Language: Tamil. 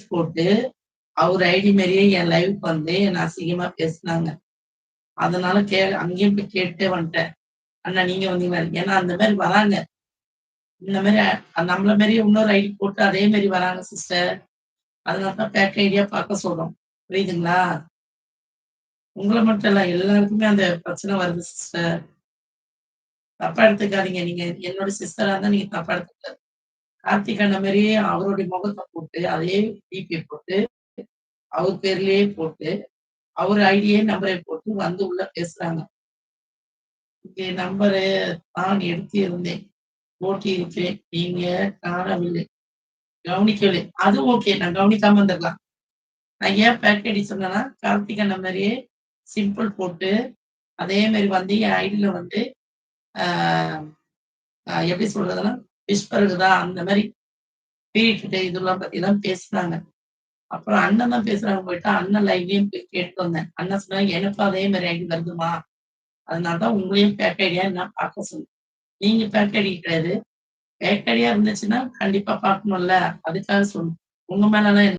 போட்டு, அவரு ஐடி மாரியே என் லைவ்க்கு வந்து என்ன அசிங்கமா பேசுனாங்க. அதனால அங்கேயும் போய் கேட்டே வந்துட்டேன். அண்ணா நீங்க வந்தீங்களா? ஏன்னா அந்த மாரி வராங்க. இந்த மாரி நம்மள மாரியே இன்னொரு ஐடி போட்டு அதே மாரி வராங்க சிஸ்டர். அதனால தான் பேக் ஐடியா பார்க்க சொல்றோம். புரியுதுங்களா? உங்கள மட்டும் இல்ல, எல்லாருக்குமே அந்த பிரச்சனை வருது சிஸ்டர். தப்பா எடுத்துக்காதீங்க. நீங்க என்னோட சிஸ்டரா இருந்தா நீங்க தப்பா எடுத்துக்காதீங்க. கார்த்திக் அண்ணன் மாரியே அவருடைய முகத்த போட்டு, அதே டிபி போட்டு, அவர் பேர்லயே போட்டு, அவர் ஐடியே நம்பர போட்டு வந்து உள்ள பேசுறாங்க. இங்கே நம்பரு நான் எடுத்திருந்தேன். போட்டிருக்கிறேன். நீங்க காணவில்லை. கவனிக்கவில்லை. அது ஓகே. நான் கவனிக்காம இருந்திருக்கலாம். நான் ஏன் பேக் ஐடி சொன்னேன்னா, கார்த்திக் அண்ணன் மாரியே சிம்பிள் போட்டு, அதே மாரி வந்து என் ஐடில வந்து ஆ எப்படி சொல்றதுன்னா, விஸ்பர் இருக்குதா? அந்த மாரி பீரியட் இதெல்லாம் பத்தி தான் பேசுனாங்க. அப்புறம் அண்ணன் தான் பேசுறாங்க போயிட்டு, அண்ணன் லைவ்லயும் போய் கேட்டு வந்தேன். அண்ணன் சொன்னாங்க, "எனக்கும் அதே மாரி ஐடி வருதும்மா. அதனால தான் உங்களையும் பேக் ஐடியா நான் பார்க்க சொன்னேன்." நீங்க பேக் ஐடி கிடையாது. பேக் ஐடியா இருந்துச்சுன்னா, கண்டிப்பா பார்க்கணும்ல. அதுக்காக சொன்னேன். உங்க மேலலாம்